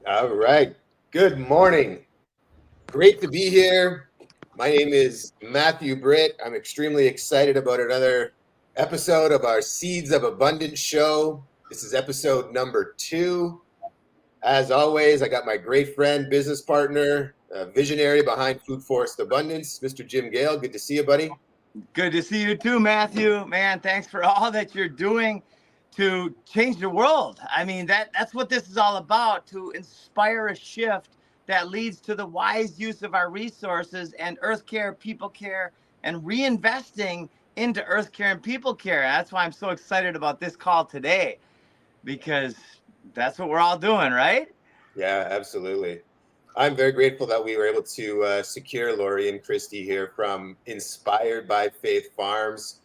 All right. Good morning. Great to be here. My name is Matthew Britt. I'm extremely excited about another episode of our Seeds of Abundance show. This is episode number 2. As always, I got my great friend, business partner, visionary behind Food Forest Abundance, Mr. Jim Gale. Good to see you, buddy. Good to see you too, Matthew. Man, thanks for all that you're doing to change the world. I mean, that's what this is all about, to inspire a shift that leads to the wise use of our resources and earth care, people care, and reinvesting into earth care and people care. That's why I'm so excited about this call today, because that's what we're all doing, right? Yeah, absolutely. I'm very grateful that we were able to secure Lori and Christy here from Inspired by Faith Farms.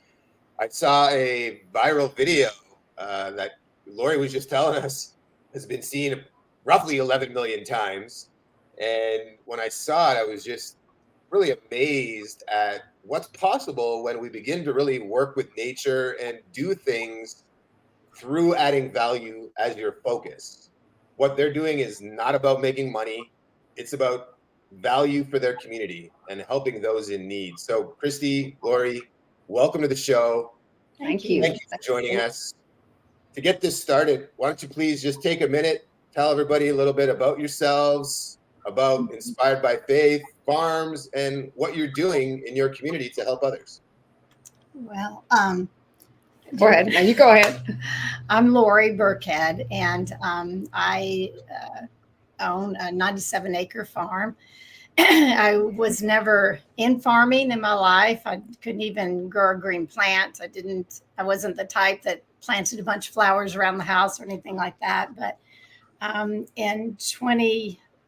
I saw a viral video that Lori was just telling us has been seen roughly 11 million times. And when I saw it, I was just really amazed at what's possible when we begin to really work with nature and do things through adding value as your focus. What they're doing is not about making money. It's about value for their community and helping those in need. So, Christy, Lori, welcome to the show. Thank you. Thank you for joining us. To get this started, why don't you please just take a minute, tell everybody a little bit about yourselves, about Inspired by Faith Farms, and what you're doing in your community to help others. Well, Go ahead. Now you go ahead. I'm Lori Birckhead, and I own a 97-acre farm. I was never in farming in my life. I couldn't even grow a green plant. I wasn't the type that planted a bunch of flowers around the house or anything like that. But in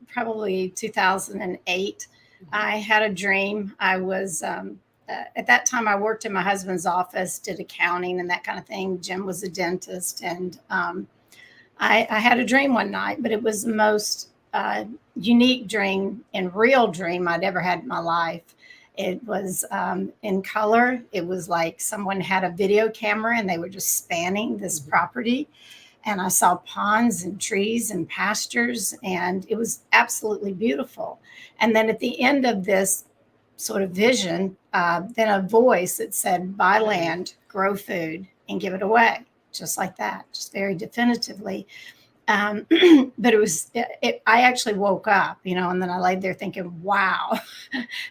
probably 2008, I had a dream. I was at that time, I worked in my husband's office, did accounting and that kind of thing. Jim was a dentist. And I had a dream one night, but it was the most unique dream and real dream I'd ever had in my life. It was in color. It was like someone had a video camera and they were just spanning this property. And I saw ponds and trees and pastures, and it was absolutely beautiful. And then at the end of this sort of vision, then a voice that said, buy land, grow food, and give it away. Just like that, just very definitively. But I actually woke up, and then I laid there thinking, wow.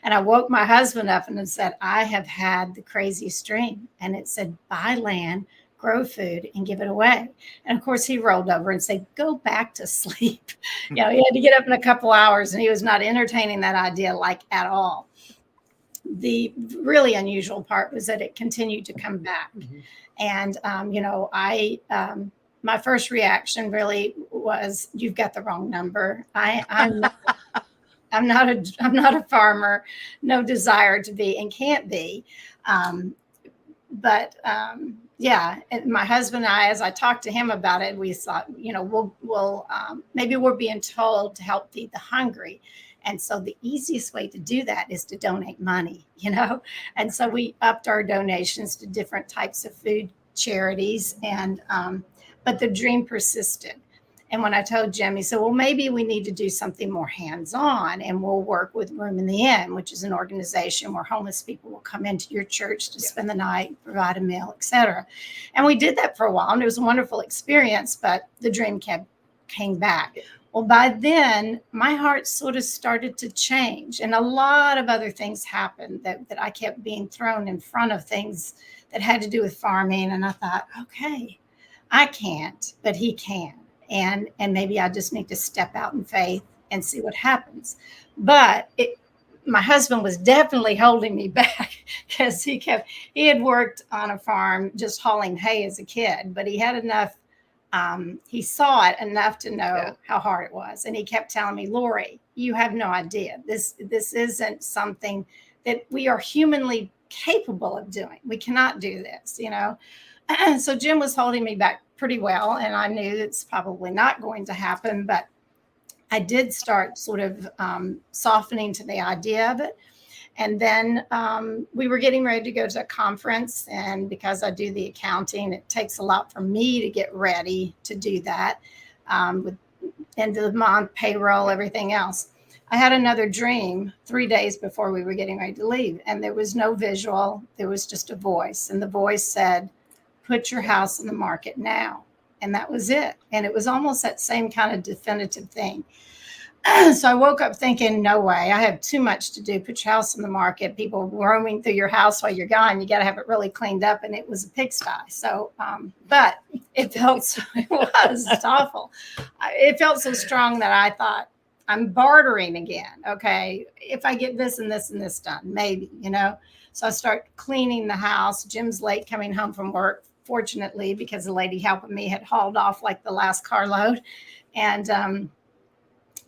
And I woke my husband up and said, I have had the craziest dream. And it said, buy land, grow food, and give it away. And of course he rolled over and said, go back to sleep. He had to get up in a couple hours, and he was not entertaining that idea at all. The really unusual part was that it continued to come back. Mm-hmm. And, my first reaction really was, you've got the wrong number. I'm not a farmer, no desire to be and can't be. But and my husband and I, as I talked to him about it, we thought, we'll maybe we're being told to help feed the hungry. And so the easiest way to do that is to donate money, And so we upped our donations to different types of food charities. And, but the dream persisted. And when I told Jim, he said, well, maybe we need to do something more hands-on, and we'll work with Room in the Inn, which is an organization where homeless people will come into your church to spend the night, provide a meal, etc. And we did that for a while, and it was a wonderful experience, but the dream came back. Well, by then, my heart sort of started to change, and a lot of other things happened that I kept being thrown in front of things that had to do with farming. And I thought, okay, I can't, but he can. And maybe I just need to step out in faith and see what happens. But my husband was definitely holding me back, because he had worked on a farm just hauling hay as a kid, but he had enough. He saw it enough to know how hard it was. And he kept telling me, Lori, you have no idea. This isn't something that we are humanly capable of doing. We cannot do this, So Jim was holding me back pretty well. And I knew it's probably not going to happen, but I did start sort of softening to the idea of it. And then we were getting ready to go to a conference. And because I do the accounting, it takes a lot for me to get ready to do that with end of the month, payroll, everything else. I had another dream 3 days before we were getting ready to leave, and there was no visual. There was just a voice, and the voice said, "Put your house in the market now." And that was it. And it was almost that same kind of definitive thing. So I woke up thinking, no way, I have too much to do. Put your house in the market. People roaming through your house while you're gone. You got to have it really cleaned up. And it was a pigsty. So, but it felt, it was awful. It felt so strong that I thought, I'm bartering again. Okay. If I get this and this and this done, maybe, So I start cleaning the house. Jim's late coming home from work, fortunately, because the lady helping me had hauled off like the last carload. And,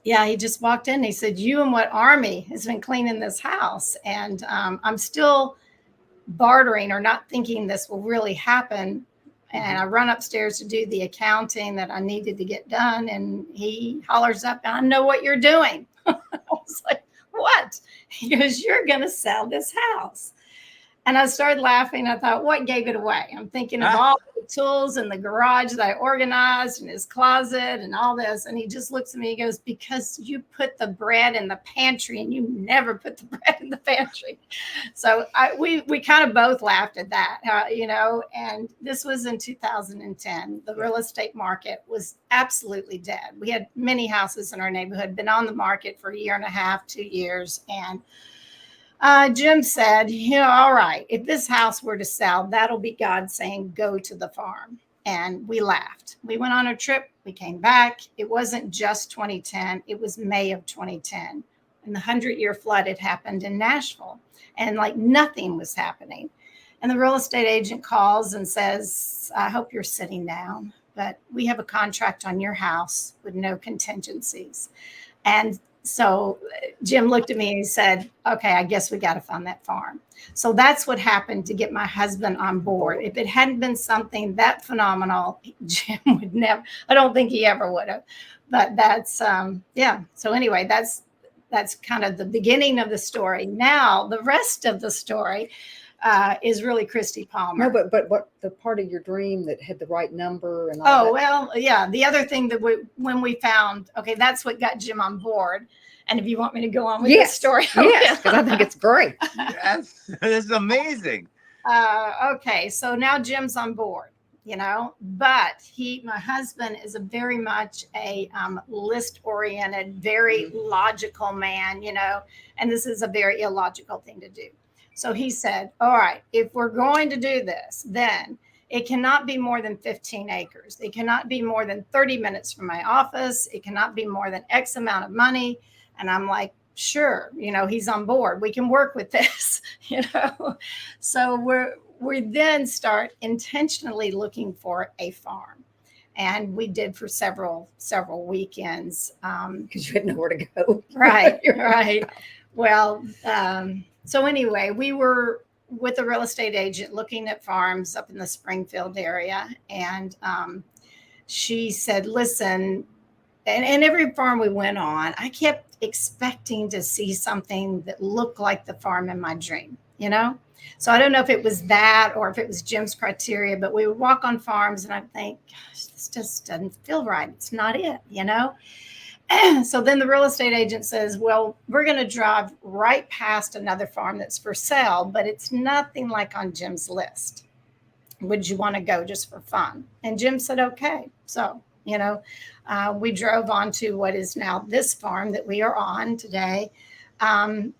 yeah, he just walked in. He said, "You and what army has been cleaning this house?" And I'm still bartering or not thinking this will really happen. And I run upstairs to do the accounting that I needed to get done. And he hollers up, "I know what you're doing." I was like, "What?" He goes, "You're going to sell this house." And I started laughing. I thought, what gave it away? I'm thinking of all the tools in the garage that I organized in his closet and all this. And he just looks at me and goes, "Because you put the bread in the pantry and you never put the bread in the pantry." So we kind of both laughed at that, and this was in 2010. The real estate market was absolutely dead. We had many houses in our neighborhood, been on the market for a year and a half, 2 years. And Jim said, "All right, if this house were to sell, that'll be God saying, go to the farm." And we laughed. We went on a trip. We came back. It wasn't just 2010. It was May of 2010. And the 100-year flood had happened in Nashville. And like nothing was happening. And the real estate agent calls and says, "I hope you're sitting down, but we have a contract on your house with no contingencies." And so Jim looked at me and he said, "Okay, I guess we got to fund that farm." So that's what happened to get my husband on board. If it hadn't been something that phenomenal, Jim would never, I don't think he ever would have. But that's, yeah. So anyway, that's kind of the beginning of the story. Now, the rest of the story is really Christy Palmer. No, but what the part of your dream that had the right number and all Oh, that? well, yeah. The other thing that when we found, okay, that's what got Jim on board. And if you want me to go on with this story. Yes, because I think it's great. Yes, this is amazing. Okay, so now Jim's on board, but my husband is a very much a list-oriented, very logical man, and this is a very illogical thing to do. So he said, "All right, if we're going to do this, then it cannot be more than 15 acres. It cannot be more than 30 minutes from my office. It cannot be more than X amount of money." And I'm like, sure, he's on board. We can work with this, So we then start intentionally looking for a farm. And we did for several weekends. Because you had nowhere to go. Right, right. Well, so anyway, we were with a real estate agent looking at farms up in the Springfield area. And she said, "Listen," and every farm we went on, I kept expecting to see something that looked like the farm in my dream, So I don't know if it was that or if it was Jim's criteria, but we would walk on farms and I'd think, gosh, this just doesn't feel right. It's not it, So then the real estate agent says, "Well, we're going to drive right past another farm that's for sale, but it's nothing like on Jim's list. Would you want to go just for fun?" And Jim said, "Okay." So, we drove on to what is now this farm that we are on today. And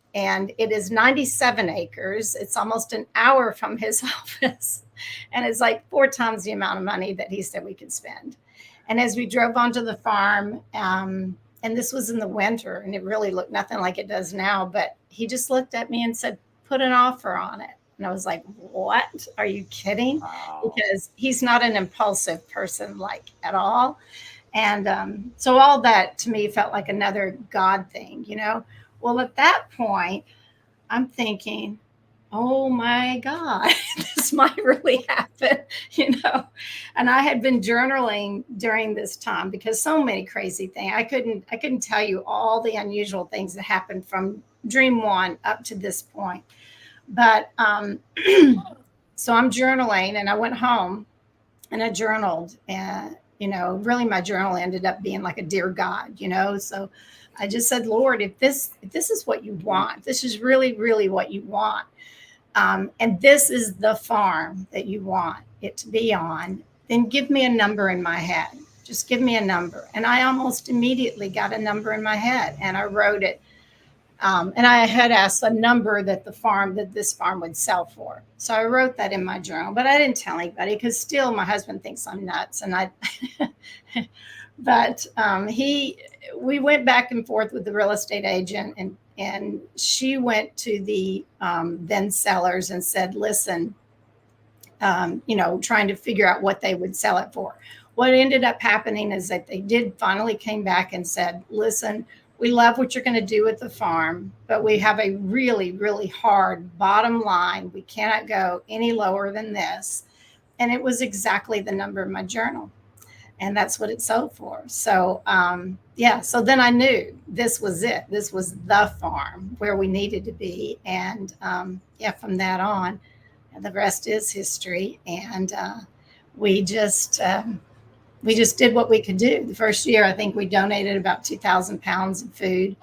it is 97 acres. It's almost an hour from his office. And it's like 4 times the amount of money that he said we could spend. And as we drove onto the farm, and this was in the winter, and it really looked nothing like it does now, but he just looked at me and said, "Put an offer on it." And I was like, "What? Are you kidding?" Wow. Because he's not an impulsive person, like at all. And so all that to me felt like another God thing, Well, at that point, I'm thinking, oh my God, this might really happen, And I had been journaling during this time because so many crazy things. I couldn't tell you all the unusual things that happened from dream one up to this point. But so I'm journaling, and I went home and I journaled You know, really my journal ended up being like a dear God, you know. So I just said, Lord, if this is what you want, this is really, really what you want, and this is the farm that you want it to be on, then give me a number in my head. Just give me a number. And I almost immediately got a number in my head, and I wrote it. And I had asked a number that this farm would sell for. So I wrote that in my journal, but I didn't tell anybody because still my husband thinks I'm nuts. And but we went back and forth with the real estate agent, and she went to the then sellers and said, listen, you know, trying to figure out what they would sell it for. What ended up happening is that they did finally came back and said, listen, we love what you're going to do with the farm, but we have a really, really hard bottom line. We cannot go any lower than this. And it was exactly the number in my journal. And that's what it sold for. So, yeah, so then I knew this was it. This was the farm where we needed to be. And yeah, from that on, the rest is history. And we just did what we could do. The first year, I think we donated about 2,000 pounds of food.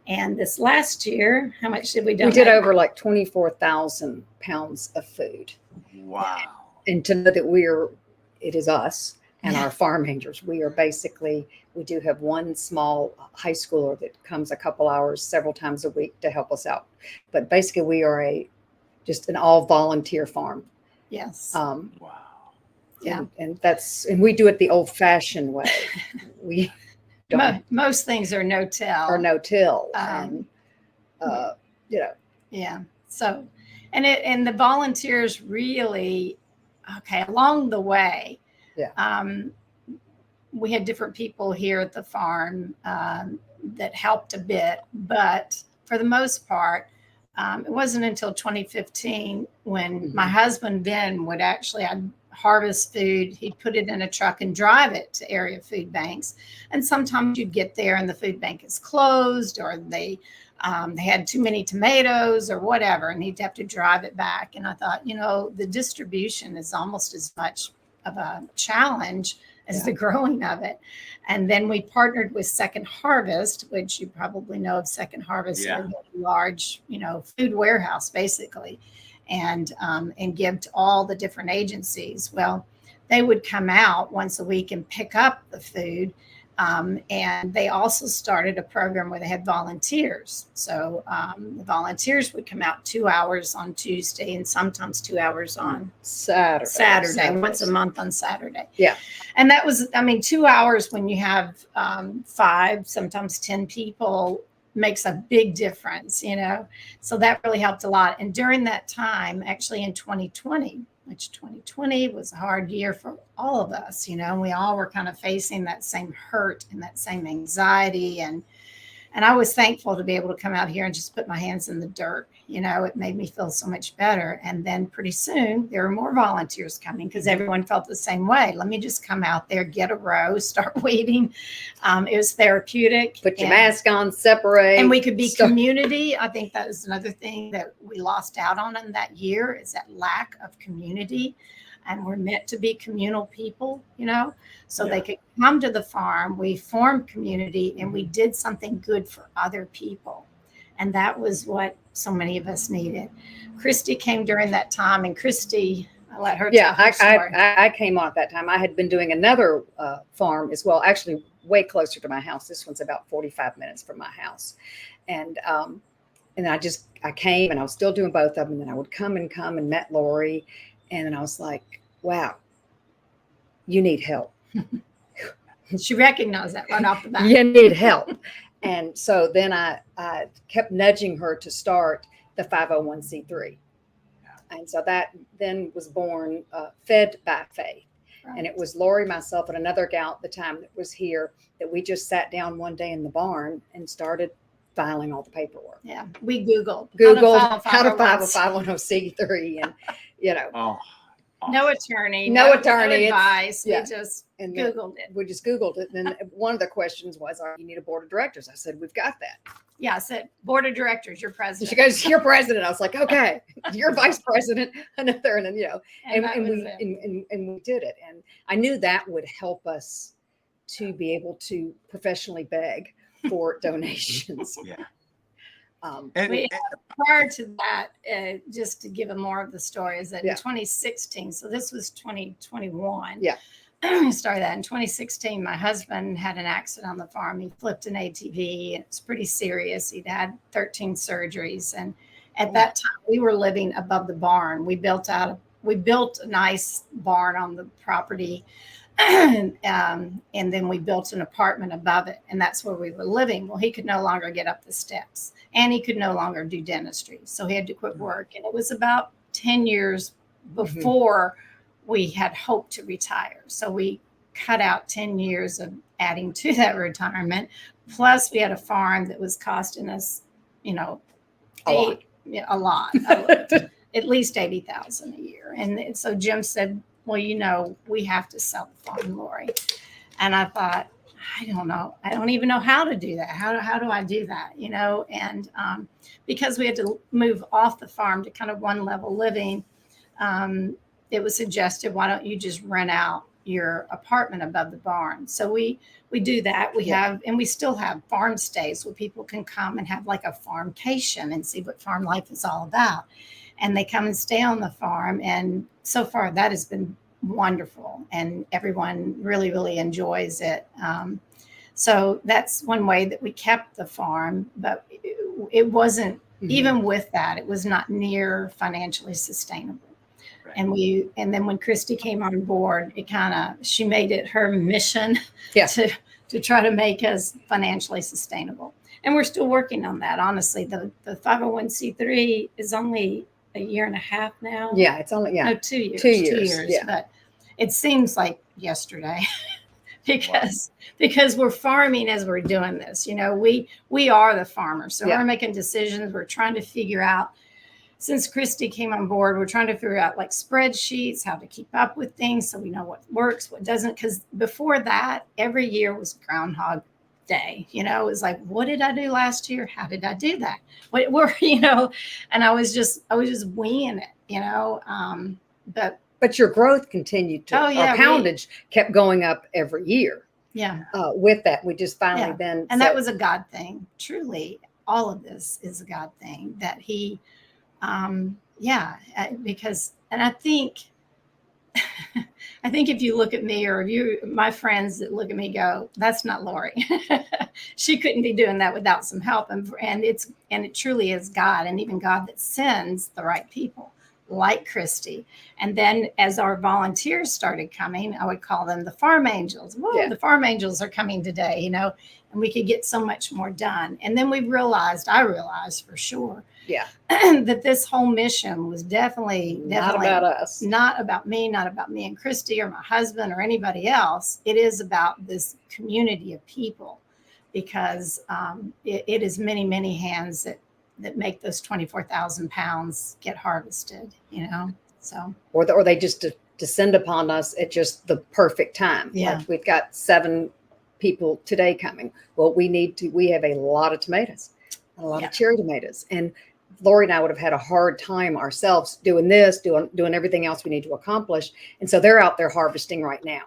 And this last year, how much did we donate? We did over like 24,000 pounds of food. Wow. And to know that it is us and our farm rangers. We do have one small high schooler that comes a couple hours several times a week to help us out. But basically we are just an all volunteer farm. Yes. Wow. Yeah. And we do it the old fashioned way. We don't most things are no-till. or no-till. And you know. Yeah. So, and the volunteers really, along the way, we had different people here at the farm that helped a bit, but for the most part, it wasn't until 2015 when my husband Ben would actually harvest food. He'd put it in a truck and drive it to area food banks. And sometimes you'd get there and the food bank is closed, or they had too many tomatoes or whatever, and he'd have to drive it back. And I thought, you know, the distribution is almost as much of a challenge as the growing of it. And then we partnered with Second Harvest, which you probably know of Second Harvest, a large, you know, food warehouse basically, and give to all the different agencies. Well, they would come out once a week and pick up the food. And they also started a program where they had volunteers. So the volunteers would come out 2 hours on Tuesday and sometimes 2 hours on Saturday, once a month on Saturday. Yeah. And that was, 2 hours when you have 5, sometimes 10 people makes a big difference, you know? So that really helped a lot. And during that time, actually in 2020, which 2020 was a hard year for all of us, you know, we all were kind of facing that same hurt and that same anxiety. And I was thankful to be able to come out here and just put my hands in the dirt. You know, it made me feel so much better. And then pretty soon there were more volunteers coming because everyone felt the same way. Let me just come out there, get a row, start weeding. It was therapeutic. Put your mask on, separate. And we could be community. I think that is another thing that we lost out on in that year, is that lack of community. And we're meant to be communal people, you know, so they could come to the farm. We formed community and we did something good for other people. And that was what so many of us needed. Christy came during that time, and Christy, I let her tell her story. I came on at that time. I had been doing another farm as well, actually way closer to my house. This one's about 45 minutes from my house. And I came and I was still doing both of them. And then I would come and met Lori. And then I was like, wow, you need help. She recognized that right off the bat. You need help. And so then I kept nudging her to start the 501c3. And so that then was born Fed by Faith. Right. And it was Lori, myself, and another gal at the time that was here, that we just sat down one day in the barn and started filing all the paperwork. Yeah. We Googled how to file a 501c3. And, you know. Oh. No attorney. No attorney, it's- advice. yeah. We just And then Googled it. we just Googled it. And then one of the questions was, you need a board of directors? I said, we've got that. Yeah, I said, board of directors, you're president. She goes, you're president. I was like, okay, you're vice president. And then, you know, And that was we it. and we did it. And I knew that would help us to be able to professionally beg for donations. Yeah. And prior to that, just to give them more of the story, is that Yeah. in 2016, so this was 2021. Yeah. I started that in 2016. My husband had an accident on the farm. He flipped an ATV, and it's pretty serious. He'd had 13 surgeries, and at that time, we were living above the barn. We built a nice barn on the property, and then we built an apartment above it, and that's where we were living. Well, he could no longer get up the steps, and he could no longer do dentistry, so he had to quit work. And it was about 10 years before we had hoped to retire. So we cut out 10 years of adding to that retirement. Plus, we had a farm that was costing us, you know, a lot, at least $80,000 a year. And so Jim said, well, you know, we have to sell the farm, Lori. And I thought, I don't know. I don't even know how to do that. How do I do that? You know, and because we had to move off the farm to kind of one level living, it was suggested, why don't you just rent out your apartment above the barn? So we do that. We have, and we still have farm stays where people can come and have like a farmcation and see what farm life is all about. And they come and stay on the farm. And so far that has been wonderful. And everyone really, really enjoys it. So that's one way that we kept the farm, but it wasn't, even with that, it was not near financially sustainable. And then when Christy came on board, she made it her mission to try to make us financially sustainable. And we're still working on that. Honestly, the 501c3 is only a year and a half now. Yeah, it's only 2 years. 2 years. Yeah. But it seems like yesterday because we're farming as we're doing this. You know, we are the farmers, so we're making decisions. We're trying to figure out. Since Christy came on board, we're trying to figure out like spreadsheets, how to keep up with things so we know what works, what doesn't. Because before that, every year was Groundhog Day. You know, it was like, what did I do last year? How did I do that? What were, you know, and I was just winging it, you know. But your growth continued to, our poundage kept going up every year. Yeah. With that, we just finally then. And that was a God thing. Truly, all of this is a God thing that he, because, and I think if you look at me or my friends that look at me go, that's not Lori. She couldn't be doing that without some help. And it truly is God, and even God that sends the right people like Christy. And then as our volunteers started coming, I would call them the farm angels. Whoa, the farm angels are coming today, you know, and we could get so much more done. And then I realized for sure that this whole mission was definitely not about us, not about me and Christy or my husband or anybody else. It is about this community of people, because it is many, many hands that make those 24,000 pounds get harvested, you know. So or they just descend upon us at just the perfect time. Yeah, like we've got 7 people today coming. Well, we have a lot of tomatoes, a lot of cherry tomatoes, and Lori and I would have had a hard time ourselves doing everything else we need to accomplish. And so they're out there harvesting right now,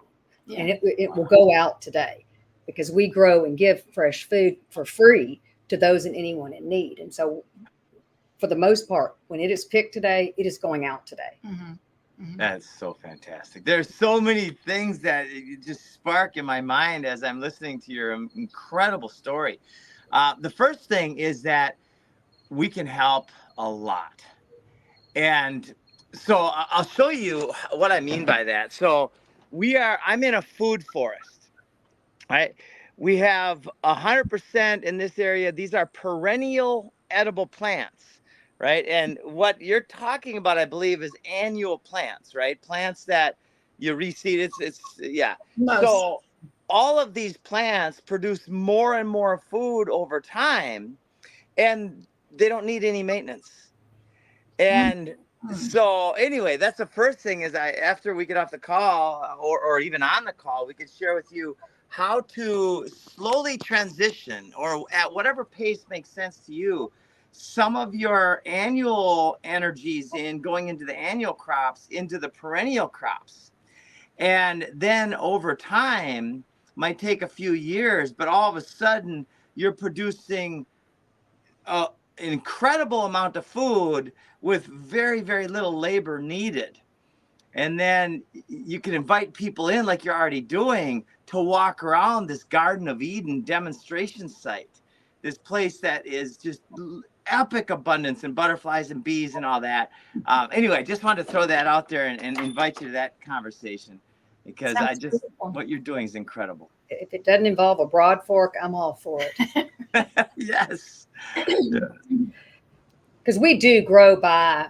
and it will go out today, because we grow and give fresh food for free to those and anyone in need. And so for the most part, when it is picked today, it is going out today. That's so fantastic. There's so many things that just spark in my mind as I'm listening to your incredible story. The first thing is that we can help a lot. And so I'll show you what I mean by that. So I'm in a food forest, right? We have 100% in this area. These are perennial edible plants, right? And what you're talking about, I believe, is annual plants, right? Plants that you reseed. So all of these plants produce more and more food over time, and they don't need any maintenance. And So anyway, that's the first thing is after we get off the call or even on the call, we could share with you how to slowly transition or at whatever pace makes sense to you, some of your annual energies in going into the annual crops into the perennial crops. And then over time, might take a few years, but all of a sudden you're producing an incredible amount of food with very, very little labor needed. And then you can invite people in, like you're already doing, to walk around this Garden of Eden demonstration site, this place that is just epic abundance and butterflies and bees and all that. Anyway, I just wanted to throw that out there and invite you to that conversation, because Sounds beautiful. what you're doing is incredible. If it doesn't involve a broad fork, I'm all for it. Yes. Because we do grow by,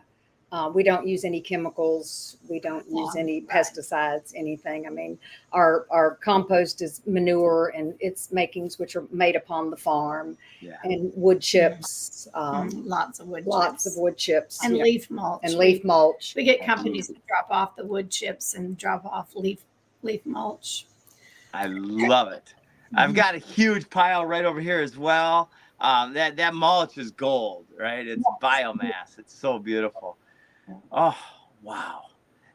we don't use any chemicals. We don't use any pesticides, anything. I mean, our compost is manure and its makings, which are made upon the farm, and wood chips. Lots of wood chips. And leaf mulch. And leaf mulch. We get companies that drop off the wood chips and drop off leaf mulch. I love it. I've got a huge pile right over here as well. That mulch is gold, right? It's biomass. It's so beautiful. Oh, wow.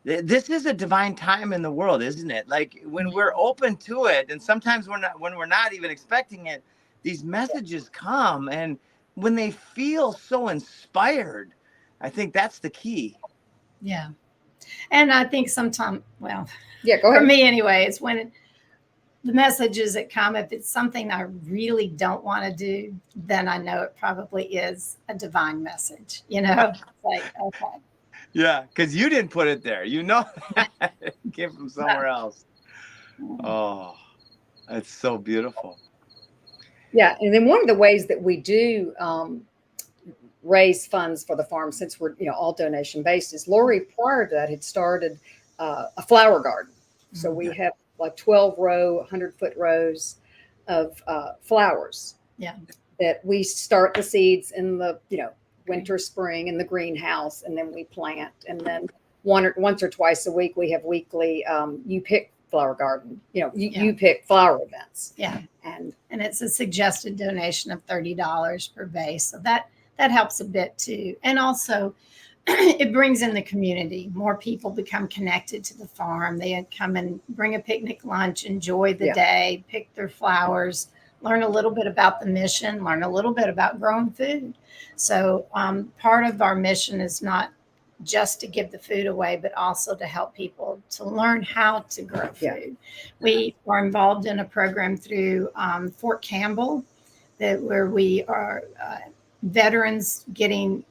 This is a divine time in the world, isn't it? Like when we're open to it, and sometimes when we're not even expecting it, these messages come, and when they feel so inspired, I think that's the key. Yeah. And I think sometimes, well, go ahead. For me anyway, it's when the messages that come, if it's something I really don't want to do, then I know it probably is a divine message, It's like, okay. Yeah, because you didn't put it there. It came from somewhere else. Oh, it's so beautiful. Yeah, and then one of the ways that we do raise funds for the farm, since we're all donation based, is Lori prior to that had started a flower garden. So we have like 12-row, 100-foot rows of flowers. Yeah, that we start the seeds in the winter, spring in the greenhouse, and then we plant. And then once or twice a week we have weekly you pick flower garden. You pick flower events. Yeah, and it's a suggested donation of $30 per vase. So that helps a bit too, and also it brings in the community. More people become connected to the farm. They come and bring a picnic lunch, enjoy the day, pick their flowers, learn a little bit about the mission, learn a little bit about growing food. So part of our mission is not just to give the food away, but also to help people to learn how to grow food. Yeah. We are involved in a program through Fort Campbell where we are veterans getting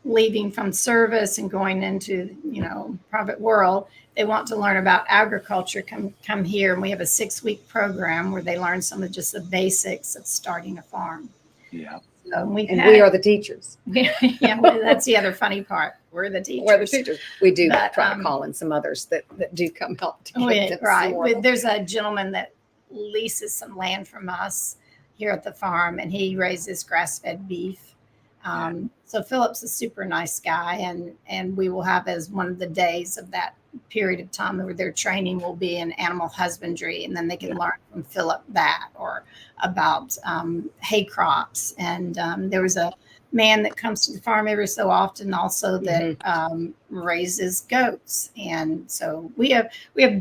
leaving from service and going into private world. They want to learn about agriculture, come here, and we have a 6-week program where they learn some of just the basics of starting a farm. Yeah. So we are the teachers. Yeah, that's the other funny part. We're the teachers. We do try to call in some others that do come help. Right. But there's a gentleman that leases some land from us here at the farm, and he raises grass-fed beef. So Philip's a super nice guy, and we will have as one of the days of that period of time where their training will be in animal husbandry, and then they can learn from Philip that or about hay crops. And there was a man that comes to the farm every so often also that raises goats. And so we have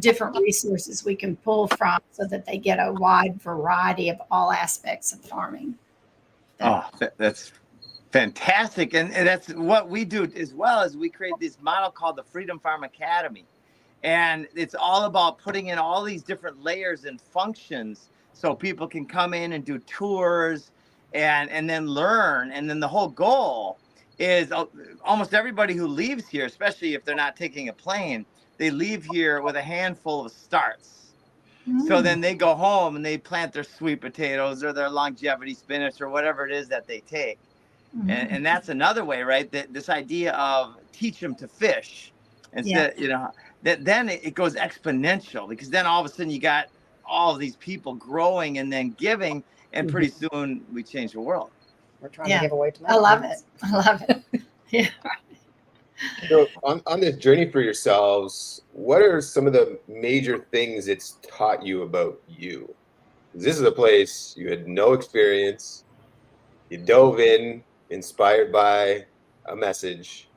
different resources we can pull from so that they get a wide variety of all aspects of farming. That's fantastic. And that's what we do as well, as we create this model called the Freedom Farm Academy. And it's all about putting in all these different layers and functions so people can come in and do tours and then learn. And then the whole goal is almost everybody who leaves here, especially if they're not taking a plane, they leave here with a handful of starts. So then they go home and they plant their sweet potatoes or their longevity spinach or whatever it is that they take. And that's another way, right? That this idea of teach them to fish instead, that then it goes exponential, because then all of a sudden you got all of these people growing and then giving, and pretty soon we change the world. We're trying to give away tomatoes. I love it. Yeah. So on this journey for yourselves, what are some of the major things it's taught you about you? This is a place you had no experience. You dove in, inspired by a message.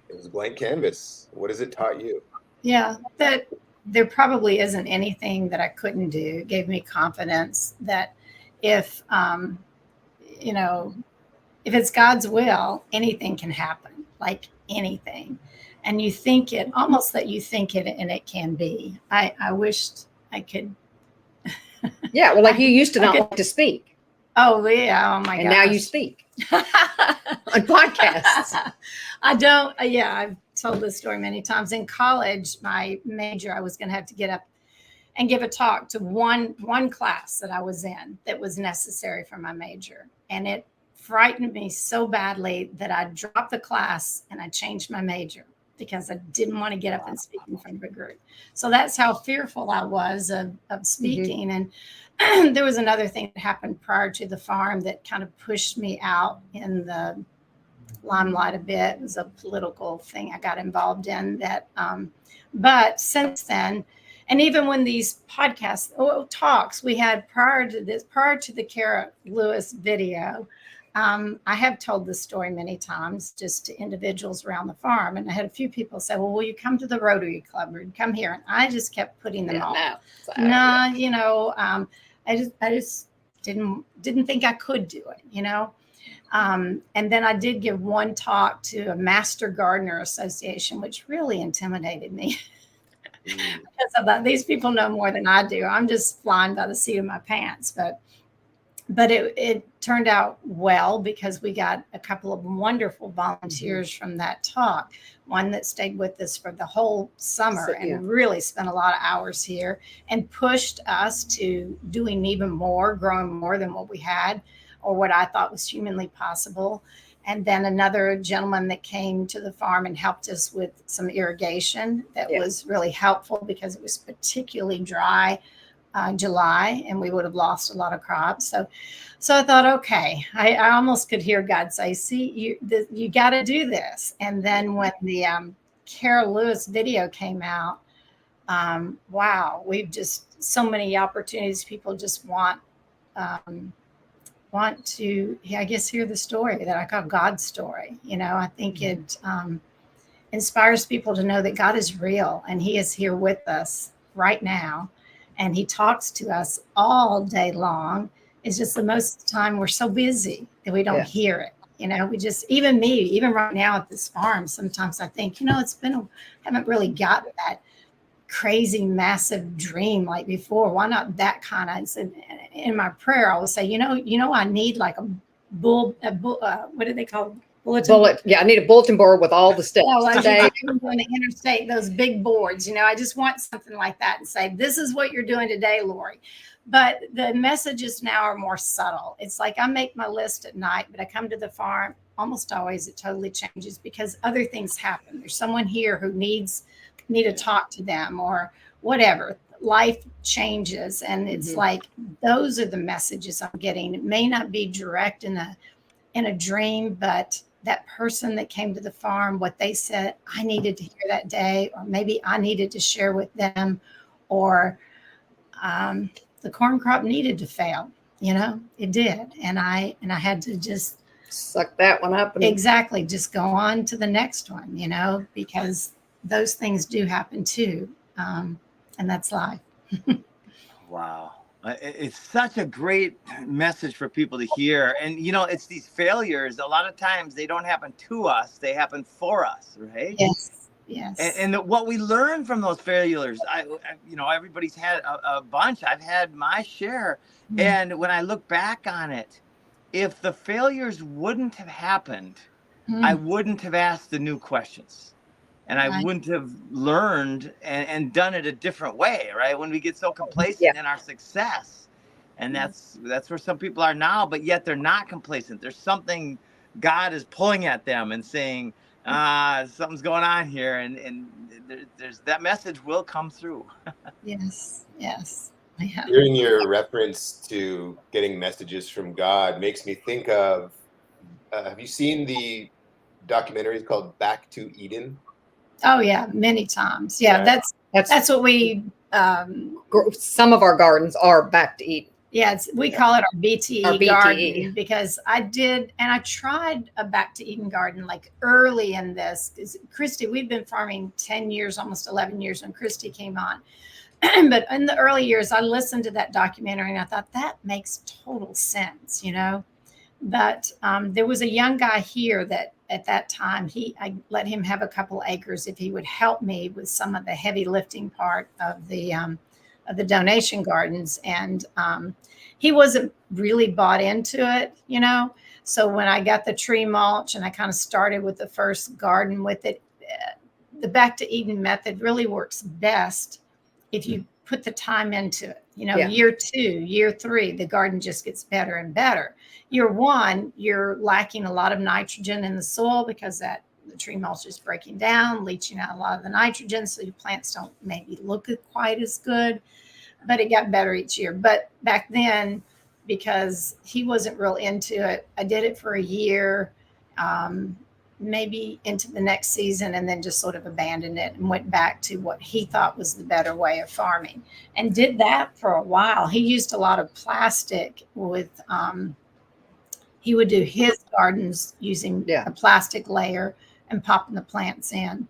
It was a blank canvas. What has it taught you? Yeah, that there probably isn't anything that I couldn't do. It gave me confidence that if, you know, if it's God's will, anything can happen, like anything. And you think it, almost that you think it and it can be. I wished I could. Yeah, well, like you used to I not could- like to speak, Oh, yeah. Oh, my and gosh. now you speak on podcasts. I don't. Yeah, I've told this story many times. In college, my major, I was going to have to get up and give a talk to one class that I was in that was necessary for my major, and it frightened me so badly that I dropped the class and I changed my major because I didn't want to get up and speak in front of a group. So that's how fearful I was of speaking. And there was another thing that happened prior to the farm that kind of pushed me out in the limelight a bit. It was a political thing I got involved in that, but since then, and even when these podcasts talks we had prior to the Kara Lewis video, I have told this story many times just to individuals around the farm, and I had a few people say, well, will you come to the Rotary Club or come here? And I just kept putting them off. No, you know, I just didn't think I could do it, you know. And then I did give one talk to a Master Gardener Association, which really intimidated me. Because I thought, these people know more than I do. I'm just flying by the seat of my pants. But it turned out well because we got a couple of wonderful volunteers from that talk. One that stayed with us for the whole summer and really spent a lot of hours here and pushed us to doing even more, growing more than what we had or what I thought was humanly possible. And then another gentleman that came to the farm and helped us with some irrigation that was really helpful because it was particularly dry July and we would have lost a lot of crops. So I thought, okay, I almost could hear God say, see, you got to do this. And then when the Kara Lewis video came out, wow, we've just so many opportunities. People just want to, I guess, hear the story that I call God's story. You know, I think it inspires people to know that God is real and he is here with us right now. And he talks to us all day long. It's just the most of the time we're so busy that we don't hear it. You know, we just, even me, even right now at this farm, sometimes I think, you know, I haven't really got that crazy, massive dream like before. Why not that kind of, in my prayer, I will say, you know, I need like a what do they call it? Yeah, I need a bulletin board with all the steps. Oh, as you're on the interstate, those big boards, you know, I just want something like that and say, this is what you're doing today, Lori. But the messages now are more subtle. It's like I make my list at night, but I come to the farm. Almost always it totally changes because other things happen. There's someone here who need to talk to them or whatever. Life changes. And it's like, those are the messages I'm getting. It may not be direct in a dream, but that person that came to the farm, what they said, I needed to hear that day, or maybe I needed to share with them, or the corn crop needed to fail. You know, it did, and I had to just suck that one up. And exactly, just go on to the next one. You know, because those things do happen too, and that's life. Wow. It's such a great message for people to hear. And, you know, it's these failures. A lot of times they don't happen to us. They happen for us, right? Yes. Yes. And what we learn from those failures, you know, everybody's had a bunch. I've had my share. And when I look back on it, if the failures wouldn't have happened, I wouldn't have asked the new questions. And I wouldn't have learned and done it a different way, right? When we get so complacent in our success, and that's where some people are now, but yet they're not complacent. There's something God is pulling at them and saying, something's going on here, and there's that message will come through. Yes. Yes. Yeah. Hearing your reference to getting messages from God makes me think of, have you seen the documentaries called Back to Eden? Oh yeah, many times. Yeah, Yeah. that's what we Some of our gardens are back to Eden. yeah, we call it our BTE, Our BTE. garden, because I tried a Back to Eden garden like early in this. Christy, we've been farming 10 years, almost 11 years when Christy came on. But in the early years, I listened to that documentary and I thought that makes total sense, you know. But there was a young guy here that at that time I let him have a couple acres if he would help me with some of the heavy lifting part of the donation gardens, and he wasn't really bought into it, you know. So when I got the tree mulch and I kind of started with the first garden with it, the Back to Eden method really works best if you put the time into it. You know, year 2, year 3, the garden just gets better and better. Year 1, you're lacking a lot of nitrogen in the soil because the tree mulch is breaking down, leaching out a lot of the nitrogen, so your plants don't maybe look quite as good. But it got better each year. But back then, because he wasn't real into it, I did it for a year, maybe into the next season, and then just sort of abandoned it and went back to what he thought was the better way of farming, and did that for a while. He used a lot of plastic with, he would do his gardens using a plastic layer and popping the plants in.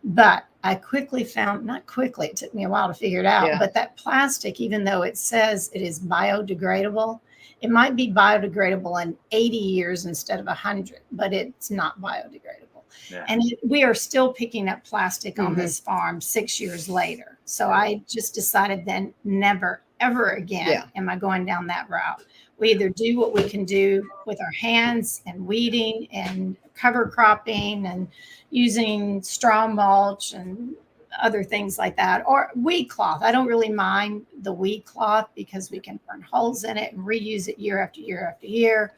But I quickly found, not quickly, it took me a while to figure it out, but that plastic, even though it says it is biodegradable, it might be biodegradable in 80 years instead of 100, but it's not biodegradable. Yeah. And we are still picking up plastic on this farm 6 years later. So I just decided then never, ever again am I going down that route. We either do what we can do with our hands and weeding and cover cropping and using straw mulch and other things like that, or weed cloth. I don't really mind the weed cloth because we can burn holes in it and reuse it year after year after year.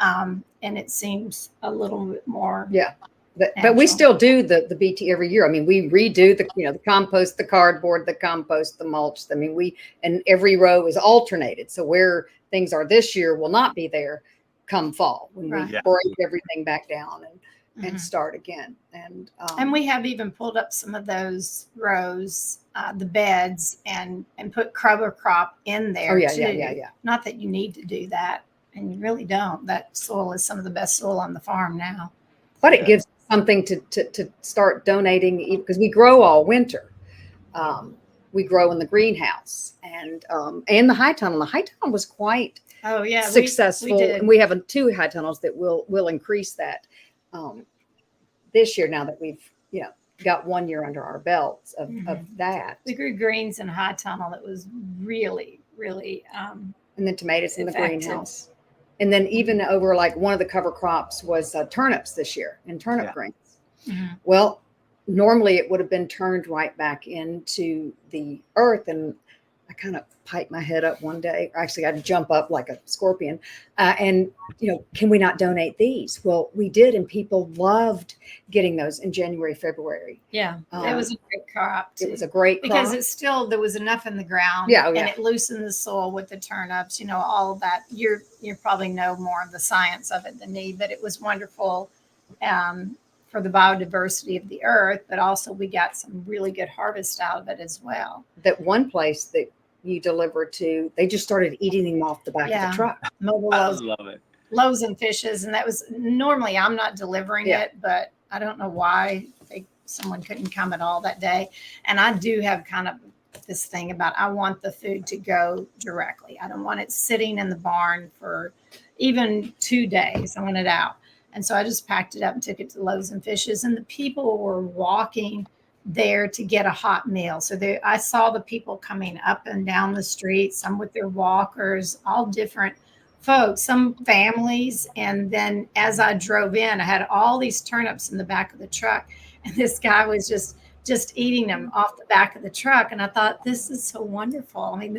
And it seems a little bit more. Yeah. But we still do the BT every year. I mean, we redo the compost, the cardboard, the compost, the mulch. I mean, and every row is alternated. So where things are this year will not be there come fall when we break everything back down and start again. And we have even pulled up some of those rows, the beds, and put cover crop in there. Oh, yeah. Not that you need to do that, and you really don't. That soil is some of the best soil on the farm now. But it gives something to start donating, because we grow all winter. We grow in the greenhouse and the high tunnel. The high tunnel was quite successful. And we have 2 high tunnels that will increase that this year, now that we've got 1 year under our belts of that. We grew greens in high tunnel. It was really, really and then tomatoes in the effective. greenhouse. And then even over, like, one of the cover crops was turnips this year, and turnip greens. Well, normally it would have been turned right back into the earth. And I kind of piped my head up one day. Actually, I'd jump up like a scorpion. And, can we not donate these? Well, we did. And people loved getting those in January, February. Yeah. It was a great crop. It was a great crop. Because it's still, there was enough in the ground. And it loosened the soil with the turnips, all of that. You probably know more of the science of it than me, but it was wonderful for the biodiversity of the earth. But also we got some really good harvest out of it as well. That one place that you delivered to, they just started eating them off the back of the truck. Mobile loaves. I love it. Loaves and fishes. And that was, normally I'm not delivering it, but I don't know why someone couldn't come at all that day. And I do have kind of this thing about, I want the food to go directly. I don't want it sitting in the barn for even 2 days. I want it out. And so I just packed it up and took it to Loaves and Fishes. And the people were walking there to get a hot meal. So I saw the people coming up and down the street, some with their walkers, all different folks, some families. And then as I drove in, I had all these turnips in the back of the truck. And this guy was just eating them off the back of the truck. And I thought, this is so wonderful. I mean,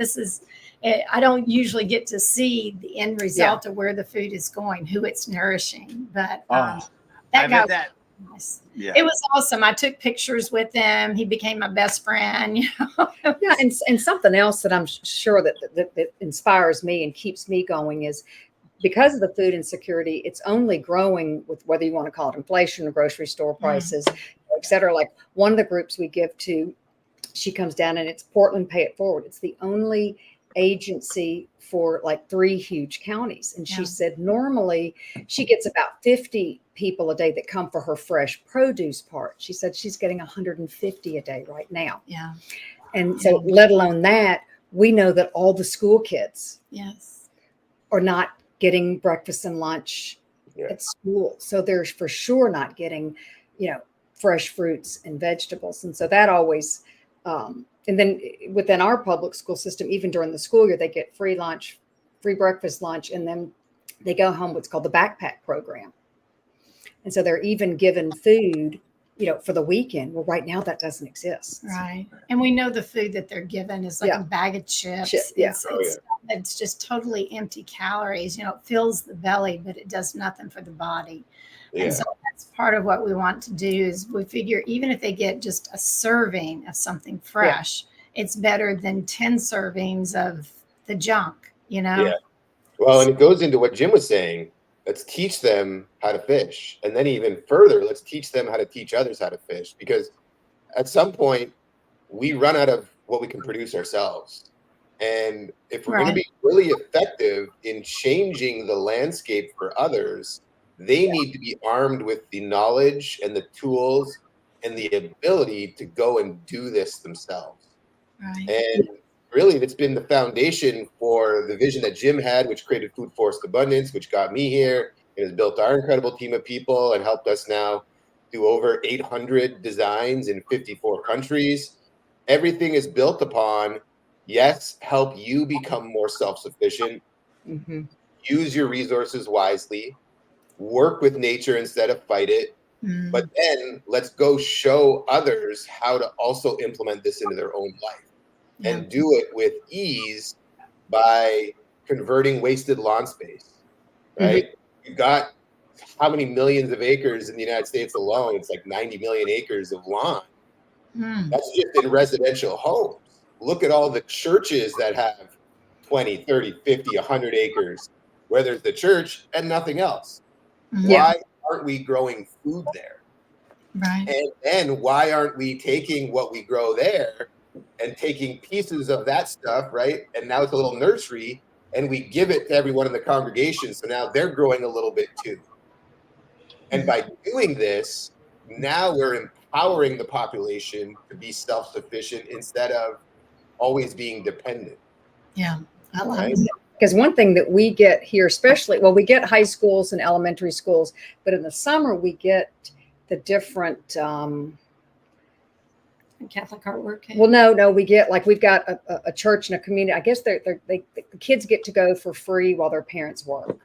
I don't usually get to see the end result of where the food is going, who it's nourishing. But that guy, it was awesome. I took pictures with him. He became my best friend. And something else that I'm sure that inspires me and keeps me going is because of the food insecurity, it's only growing with whether you want to call it inflation or grocery store prices, et cetera. Like one of the groups we give to, she comes down and it's Portland Pay It Forward. It's the only agency for like 3 huge counties. And she said normally she gets about 50 people a day that come for her fresh produce part. She said she's getting 150 a day right now. Yeah. And so let alone that, we know that all the school kids are not getting breakfast and lunch at school. So they're for sure not getting, fresh fruits and vegetables. And so that always, and then within our public school system, even during the school year, they get free lunch, free breakfast, lunch, and then they go home what's called the backpack program. And so they're even given food, for the weekend. Well, right now that doesn't exist. Right. And we know the food that they're given is like a bag of chips. It's just totally empty calories. It fills the belly, but it does nothing for the body. And so that's part of what we want to do is we figure even if they get just a serving of something fresh, it's better than 10 servings of the junk, Yeah. Well, and it goes into what Jim was saying. Let's teach them how to fish. And then even further, let's teach them how to teach others how to fish. Because at some point, we run out of what we can produce ourselves. And if we're going to be really effective in changing the landscape for others, they need to be armed with the knowledge and the tools and the ability to go and do this themselves. Right. And really, it's been the foundation for the vision that Jim had, which created Food Forest Abundance, which got me here and has built our incredible team of people and helped us now do over 800 designs in 54 countries. Everything is built upon, help you become more self-sufficient, use your resources wisely, work with nature instead of fight it. But then let's go show others how to also implement this into their own life. And do it with ease by converting wasted lawn space, right? You've got how many millions of acres in the United States alone? It's like 90 million acres of lawn. That's just in residential homes. Look at all the churches that have 20, 30, 50, 100 acres, where there's the church and nothing else. Why aren't we growing food there? Right. And then why aren't we taking what we grow there and taking pieces of that stuff, right? And now it's a little nursery, and we give it to everyone in the congregation. So now they're growing a little bit too. And by doing this, now we're empowering the population to be self-sufficient instead of always being dependent. Yeah, I like it. Because one thing that we get here, especially, we get high schools and elementary schools, but in the summer we get the different Catholic artwork. Well, no, we get we've got a church and a community. I guess the kids get to go for free while their parents work.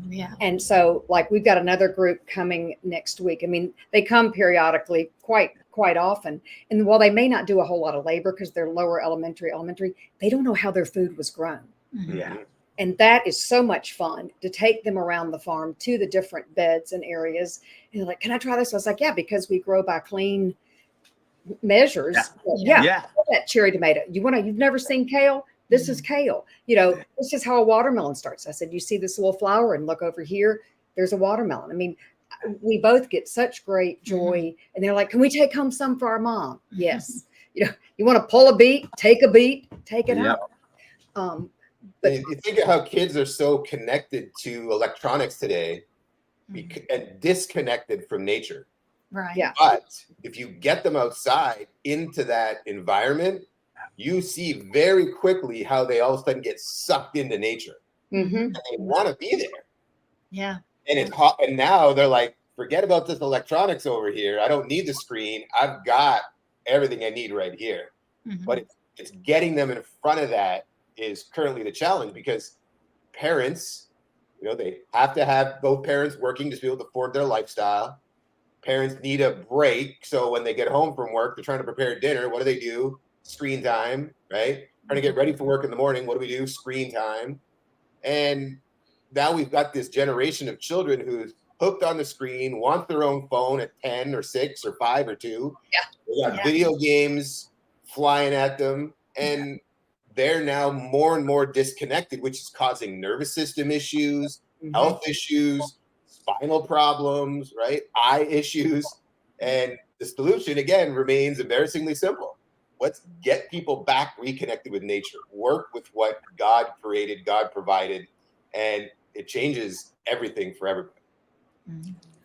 Yeah. And so we've got another group coming next week. I mean, they come periodically quite often. And while they may not do a whole lot of labor because they're lower elementary, they don't know how their food was grown. Yeah. And that is so much fun to take them around the farm to the different beds and areas. And they're like, can I try this? I was like, yeah, because we grow by clean measures. That cherry tomato. You've never seen kale? This is kale. This is how a watermelon starts. I said, you see this little flower and look over here, there's a watermelon. I mean, we both get such great joy. And they're like, can we take home some for our mom? Yes. You want to pull a beet, take it out. But you think of how kids are so connected to electronics today and disconnected from nature. Right. Yeah. But if you get them outside into that environment, you see very quickly how they all of a sudden get sucked into nature. And they want to be there. Yeah. And it's hot. And now they're like, forget about this electronics over here. I don't need the screen. I've got everything I need right here. But it's getting them in front of that is currently the challenge, because parents, they have to have both parents working to be able to afford their lifestyle. Parents need a break. So when they get home from work, they're trying to prepare dinner. What do? Screen time, right? Trying to get ready for work in the morning. What do? Screen time. And now we've got this generation of children who's hooked on the screen, want their own phone at 10 or 6 or 5 or 2. Yeah. They got video games flying at them. And they're now more and more disconnected, which is causing nervous system issues, health issues, spinal problems, right? Eye issues. And the solution, again, remains embarrassingly simple. Let's get people back reconnected with nature, work with what God created, God provided, and it changes everything for everybody.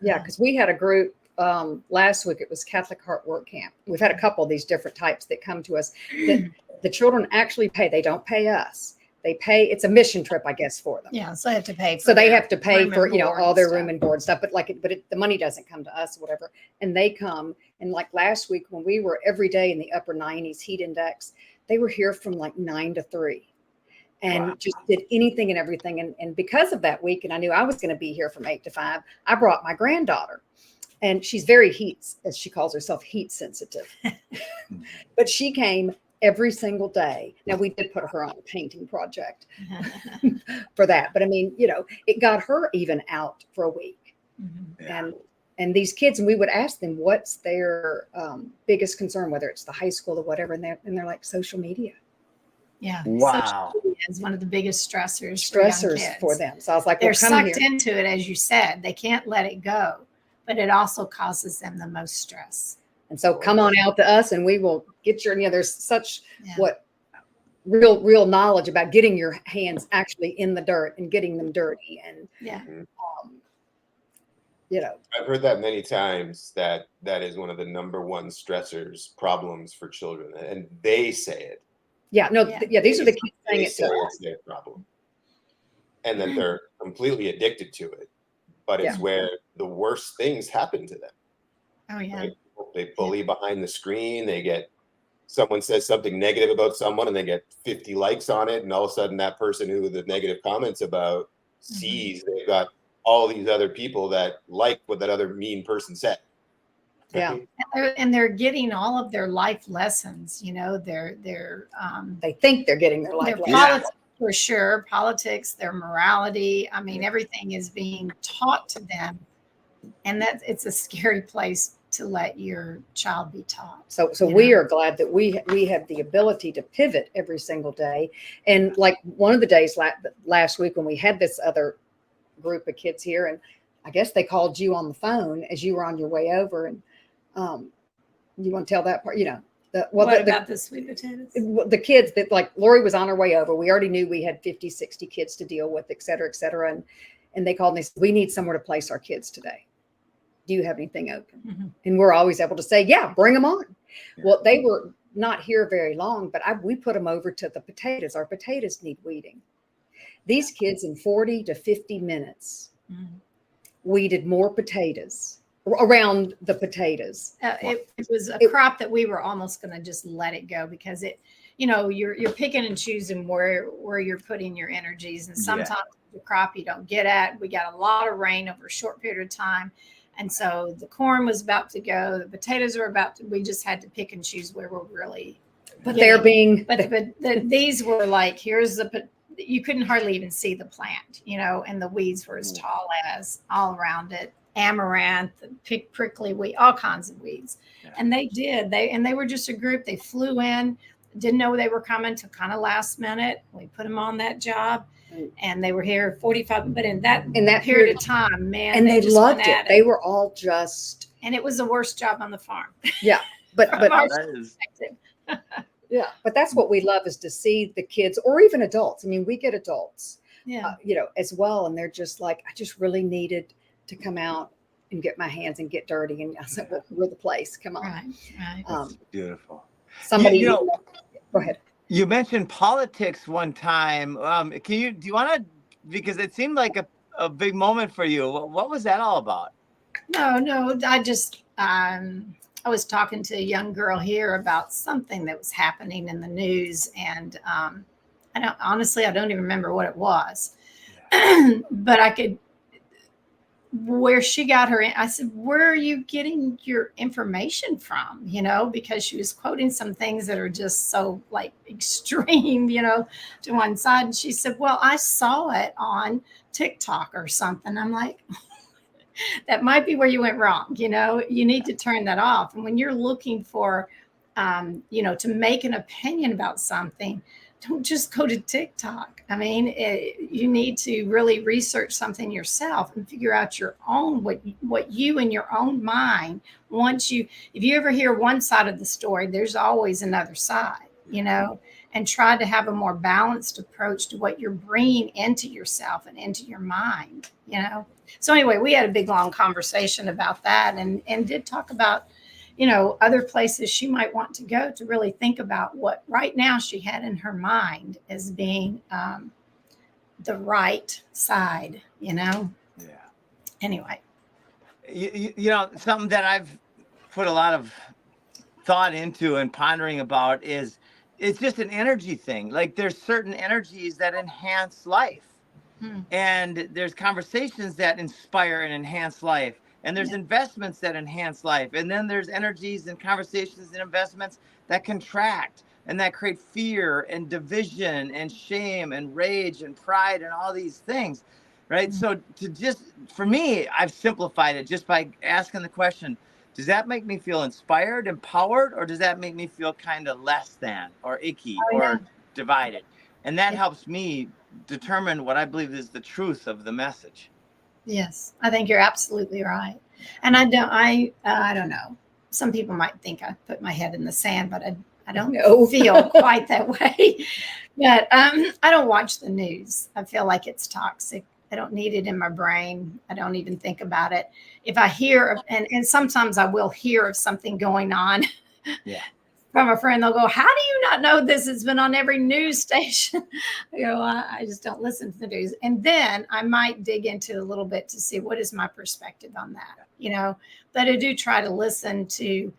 Yeah, because we had a group last week. It was Catholic Heart Work Camp. We've had a couple of these different types that come to us. The children actually pay. They don't pay us. They pay. It's a mission trip, I guess, for them. Yeah, so they have to pay. So they have to pay for, room and all their board room and board stuff. But the money doesn't come to us or whatever. And they come. And like last week when we were every day in the upper 90s heat index, they were here from like 9 to 3. And just did anything and everything. And because of that week, and I knew I was going to be here from 8 to 5, I brought my granddaughter. And she's very as she calls herself, heat sensitive. But she came every single day. Now, we did put her on a painting project for that. But I mean, it got her even out for a week. Yeah. And these kids, and we would ask them, what's their biggest concern, whether it's the high school or whatever. And they're like, social media. Yeah. Wow. Social media is one of the biggest stressors For them. So I was like, they're well, come sucked here. into it, as you said. They can't let it go, but it also causes them the most stress. And so come on out to us and we will get there's such Yeah. real knowledge about getting your hands actually in the dirt and getting them dirty. And, Yeah. I've heard that many times that is one of the number one stressors, problems for children. And they say it. Yeah, no, Yeah. these are the kids saying They it say to us. it's their problem. And then they're completely addicted to it. But it's where the worst things happen to them. Oh, yeah. Right? They bully behind the screen. Someone says something negative about someone and they get 50 likes on it. And all of a sudden that person who the negative comments about sees they've got all these other people that like what that other mean person said. Yeah. And they're getting all of their life lessons, they're They think they're getting their life their lesson. politics, for sure, politics, their morality. I mean, everything is being taught to them. And it's a scary place to let your child be taught. So we are glad that we have the ability to pivot every single day. And like one of the days last week when we had this other group of kids here, and I guess they called you on the phone as you were on your way over. And you want to tell that part, What about the sweet potatoes? The kids that, like, Lori was on her way over. We already knew we had 50, 60 kids to deal with, et cetera, et cetera. And they called and they said, we need somewhere to place our kids today. Do you have anything open? And we're always able to say, yeah, bring them on. Well, they were not here very long, but we put them over to the potatoes. Our potatoes need weeding. These kids in 40 to 50 minutes weeded more potatoes around the potatoes. It was a crop that we were almost going to just let it go because you're picking and choosing where you're putting your energies. And sometimes the crop you don't get at. We got a lot of rain over a short period of time. And so the corn was about to go, the potatoes are we just had to pick and choose where we're really. But these were like, you couldn't hardly even see the plant, and the weeds were as tall as all around it. Amaranth, prickly weed, all kinds of weeds. Yeah. And they were just a group. They flew in, didn't know they were coming till kind of last minute. We put them on that job. And they were here 45, but in that period of time, man, and they loved it. They were all just, and it was the worst job on the farm. Yeah, but yeah, but that's what we love is to see the kids or even adults. I mean, we get adults, as well, and they're just like, I just really needed to come out and get my hands and get dirty. And I said, well, we're the place. Come on, right. That's beautiful. Somebody, go ahead. You mentioned politics one time. Do you want to, because it seemed like a big moment for you. What was that all about? No, I just, I was talking to a young girl here about something that was happening in the news. And I don't even remember what it was, but where she got her, I said, where are you getting your information from? Because she was quoting some things that are just so like extreme, to one side. And she said, well, I saw it on TikTok or something. I'm like, that might be where you went wrong. You need to turn that off. And when you're looking for, to make an opinion about something, don't just go to TikTok. I mean, you need to really research something yourself and figure out your own, what you in your own mind, if you ever hear one side of the story, there's always another side, and try to have a more balanced approach to what you're bringing into yourself and into your mind. So anyway, we had a big, long conversation about that and did talk about, other places she might want to go, to really think about what right now she had in her mind as being the right side, Yeah. Anyway. Something that I've put a lot of thought into and pondering about is it's just an energy thing. Like there's certain energies that enhance life. And there's conversations that inspire and enhance life. And there's investments that enhance life. And then there's energies and conversations and investments that contract and that create fear and division and shame and rage and pride and all these things. Right. So for me, I've simplified it just by asking the question, does that make me feel inspired, empowered, or does that make me feel kind of less than or icky or divided? And that helps me determine what I believe is the truth of the message. Yes, I think you're absolutely right. And I don't know. Some people might think I put my head in the sand, but I don't feel quite that way. But I don't watch the news. I feel like it's toxic. I don't need it in my brain. I don't even think about it. If I hear, and sometimes I will hear of something going on from a friend, they'll go, "How do you not know this? It's been on every news station." I just don't listen to the news. And then I might dig into a little bit to see what is my perspective on that, but I do try to listen to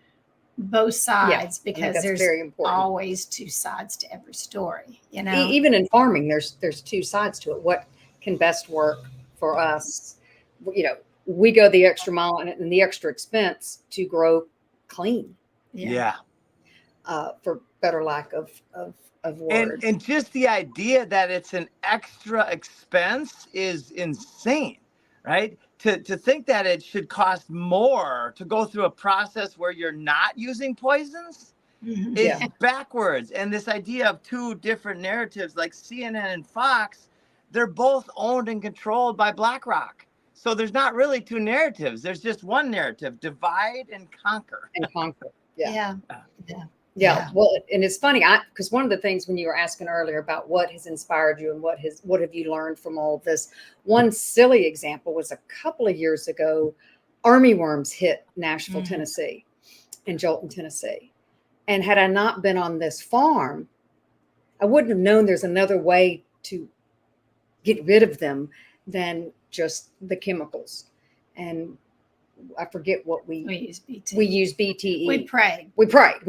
both sides because there's always two sides to every story, Even in farming, there's two sides to it. What can best work for us? We go the extra mile and the extra expense to grow clean. For better lack of words. And just the idea that it's an extra expense is insane, right? To think that it should cost more to go through a process where you're not using poisons is backwards. And this idea of two different narratives like CNN and Fox, they're both owned and controlled by BlackRock. So there's not really two narratives. There's just one narrative: divide and conquer. Yeah. Well, and it's funny, because one of the things when you were asking earlier about what has inspired you and what have you learned from all of this, one silly example was a couple of years ago, army worms hit Nashville, Tennessee, and Jolton, Tennessee. And had I not been on this farm, I wouldn't have known there's another way to get rid of them than just the chemicals. And I forget what we use BT. We use BTE. We prayed. We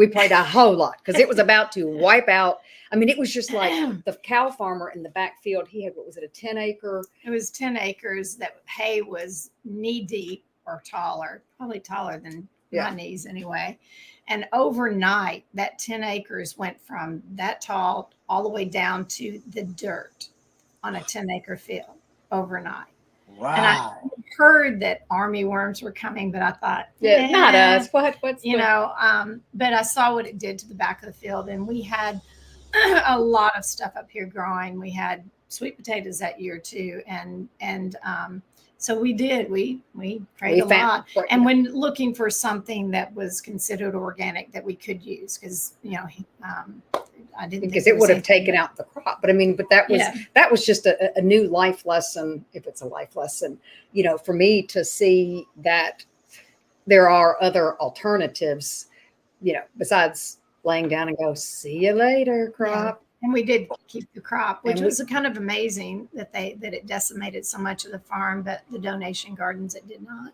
prayed a whole lot because it was about to wipe out. I mean, it was just like the cow farmer in the backfield. He had, what was it, a 10-acre? It was 10 acres that hay was knee deep or taller, probably taller than my knees anyway. And overnight, that 10 acres went from that tall all the way down to the dirt on a 10-acre field overnight. Wow. And I heard that army worms were coming, but I thought, not us. What's but I saw what it did to the back of the field. And we had a lot of stuff up here growing. We had sweet potatoes that year too. And so we did, we prayed a lot. And when looking for something that was considered organic that we could use, because, I didn't because it would have taken out the crop. But I mean, that was just a new life lesson, if it's a life lesson, for me to see that there are other alternatives, besides laying down and go, see you later, crop. Yeah. And we did keep the crop, which was kind of amazing that it decimated so much of the farm, but the donation gardens, it did not.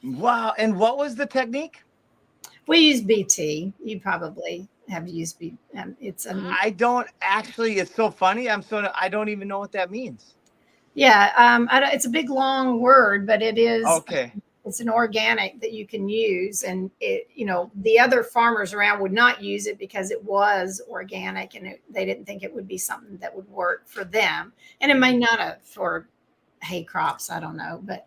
Wow. And what was the technique? We use BT. You probably have used BT. I don't actually. It's so funny. I don't even know what that means. Yeah. It's a big, long word, but it is. Okay. It's an organic that you can use. And the other farmers around would not use it because it was organic and they didn't think it would be something that would work for them. And it may not have for hay crops. I don't know. But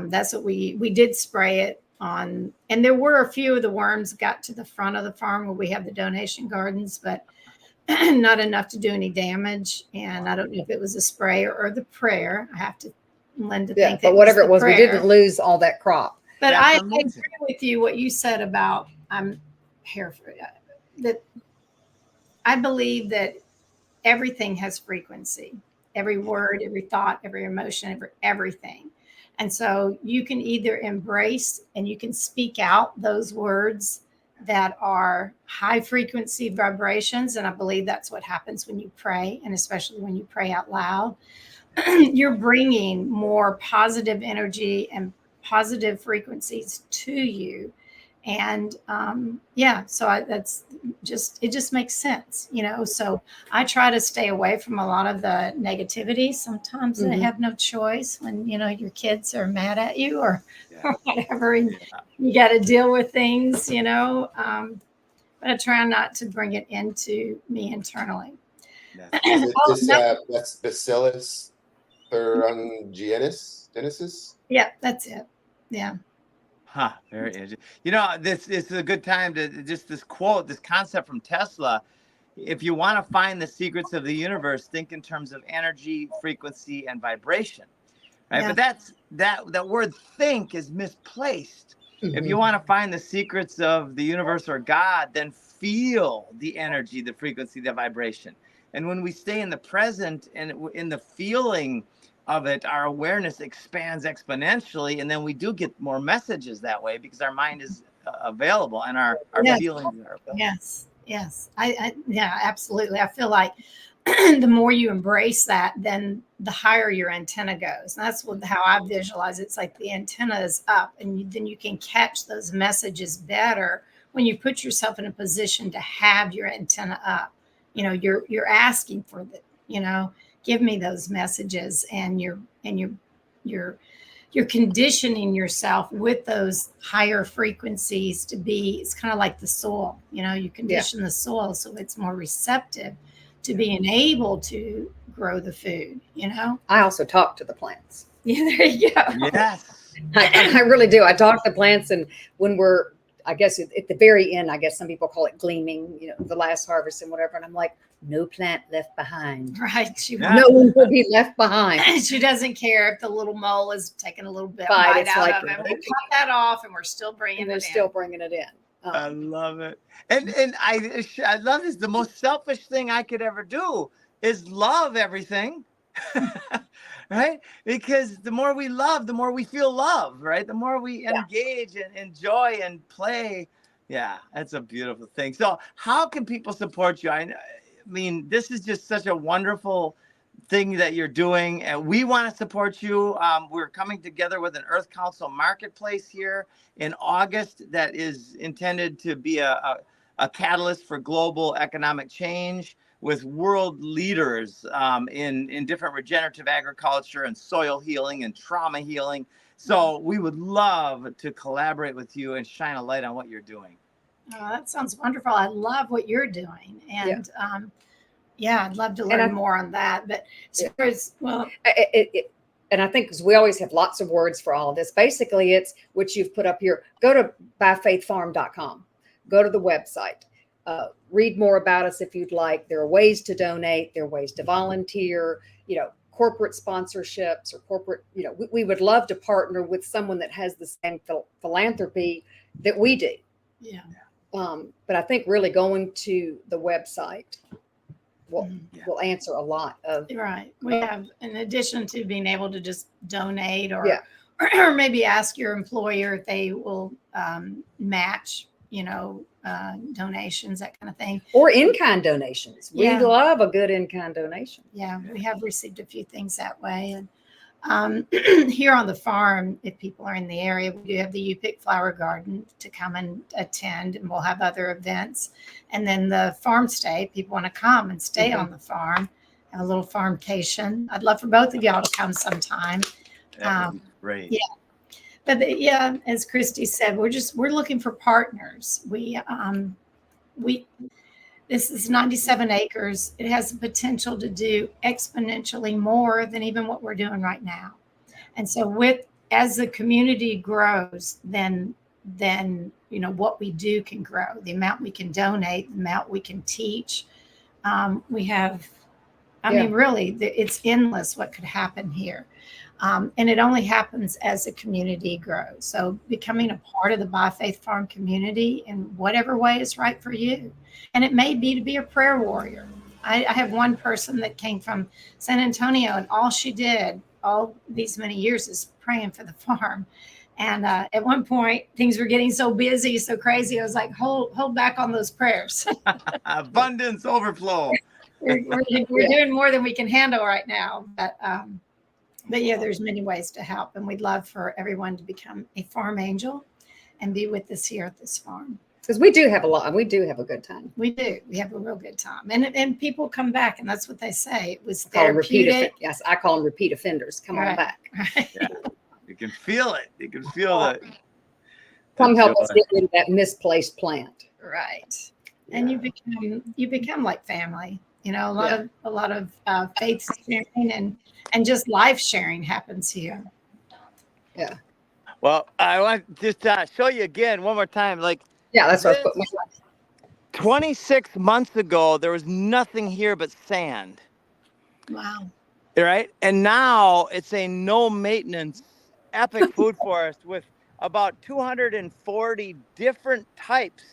that's what we did spray it on. And there were a few of the worms got to the front of the farm where we have the donation gardens, but not enough to do any damage. And I don't know if it was a spray or the prayer. I have to lend to think that but whatever it was, we prayer. didn't lose all that crop. But That's I amazing. agree with you what you said about that I believe that everything has frequency. Every word, every thought, every emotion, everything. And so you can either embrace and you can speak out those words that are high frequency vibrations. And I believe that's what happens when you pray, and especially when you pray out loud. You're bringing more positive energy and positive frequencies to you. And that's it just makes sense, so I try to stay away from a lot of the negativity. Sometimes I have no choice when your kids are mad at you or whatever, and you got to deal with things, but I try not to bring it into me internally. That's Bacillus thuringiensis. Yeah, that's it. Yeah. Huh, very interesting. This is a good time to just this concept from Tesla. If you want to find the secrets of the universe, think in terms of energy, frequency, and vibration. Right? Yeah. But that word think is misplaced. If you want to find the secrets of the universe or God, then feel the energy, the frequency, the vibration. And when we stay in the present and in the feeling of it, our awareness expands exponentially, and then we do get more messages that way because our mind is available and our feelings are available. Yes. Yeah, absolutely. I feel like the more you embrace that, then the higher your antenna goes. And that's how I visualize it. It's like the antenna is up, and then you can catch those messages better when you put yourself in a position to have your antenna up. You're asking for give me those messages, and you're conditioning yourself with those higher frequencies to be. It's kind of like the soil, you condition the soil so it's more receptive to being able to grow the food. I also talk to the plants. Yeah, there you go. Yes. I really do. I talk to plants, and when we're, I guess at the very end, I guess some people call it gleaming, the last harvest and whatever. And I'm like, no plant left behind. Right. No one will be left behind. She doesn't care if the little mole is taking a little bit Right, bite it's out like- of it. We'll cut that off, and we're still bringing it in. Still bringing it in. I love it. And I love this. The most selfish thing I could ever do is love everything. Right? Because the more we love, the more we feel love, right? The more we engage and enjoy and play. Yeah, that's a beautiful thing. So how can people support you? I mean, this is just such a wonderful thing that you're doing, and we want to support you. We're coming together with an Earth Council marketplace here in August that is intended to be a catalyst for global economic change with world leaders in different regenerative agriculture and soil healing and trauma healing. So we would love to collaborate with you and shine a light on what you're doing. Oh, that sounds wonderful. I love what you're doing. And I'd love to learn more on that. But as far as, well, and I think because we always have lots of words for all of this, basically it's what you've put up here. Go to byfaithfarm.com. Go to the website. Read more about us if you'd like. There are ways to donate. There are ways to volunteer, corporate sponsorships or corporate, we would love to partner with someone that has the same philanthropy that we do. Yeah. But I think really going to the website will answer a lot of. Right. We have, in addition to being able to just donate or maybe ask your employer if they will match, donations, that kind of thing. Or in-kind donations. We love a good in-kind donation. Yeah, we have received a few things that way. And here on the farm, if people are in the area, we do have the You Pick Flower Garden to come and attend, and we'll have other events. And then the farm stay, people want to come and stay on the farm, have a little farmcation. I'd love for both of y'all to come sometime. That would be great. Yeah. But as Christy said, we're looking for partners. This is 97 acres. It has the potential to do exponentially more than even what we're doing right now. And so as the community grows, then what we do can grow. The amount we can donate, the amount we can teach, We have, I Yeah. mean, really, it's endless what could happen here. And it only happens as a community grows. So becoming a part of the By Faith Farm community in whatever way is right for you. And it may be to be a prayer warrior. I have one person that came from San Antonio, and all she did all these many years is praying for the farm. And at one point, things were getting so busy, so crazy. I was like, hold back on those prayers. Abundance overflow. we're doing more than we can handle right now. But yeah, there's many ways to help, and we'd love for everyone to become a farm angel and be with us here at this farm. Because we do have a lot. We do have a good time. We do. We have a real good time, and people come back, and that's what they say. It was Call them repeat therapeutic. Yes, I call them repeat offenders. Come on Right. back. Right. Yeah. You can feel it. You can feel that. Come help us get rid of that misplaced plant. Right. And you become like family. You know, a lot of faith sharing and just life sharing happens here. Yeah. Well, I want to just show you again one more time. Like, Yeah, that's what I put my 26 months ago, there was nothing here but sand. Wow. Right? And now it's a no maintenance epic food forest with about 240 different types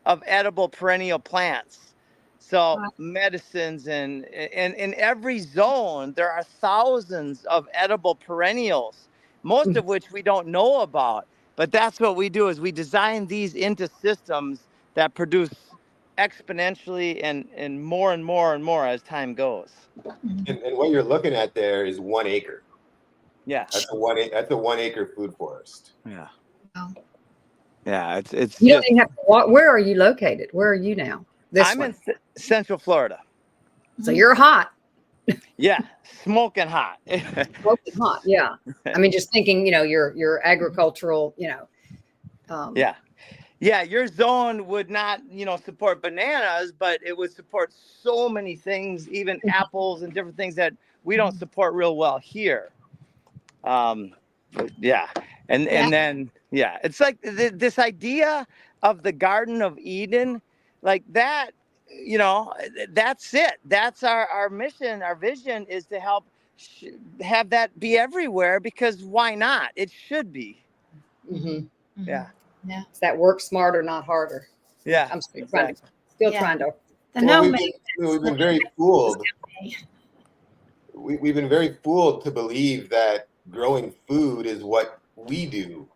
of edible perennial plants. So Wow. medicines and in every zone, there are thousands of edible perennials, most of which we don't know about. But that's what we do is we design these into systems that produce exponentially and more and more and more as time goes. And what you're looking at there is 1 acre. Yeah. That's a 1 acre food forest. Yeah. Wow. Yeah. It's You just, don't even have to walk. Where are you located? Where are you now? I'm in Central Florida. So you're hot. Yeah. Smoking hot. Smoking hot. Yeah. I mean, just thinking, your agricultural, Yeah. Yeah, your zone would not, support bananas, but it would support so many things, even apples and different things that we don't support real well here. Yeah. And then, it's like this idea of the Garden of Eden, like that, that's it. That's our mission. Our vision is to help have that be everywhere, because why not? It should be. Mm-hmm. Yeah. Yeah. It's that work smarter, not harder. Yeah. I'm still exactly. trying to. We've been very fooled. We've been very fooled to believe that growing food is what we do,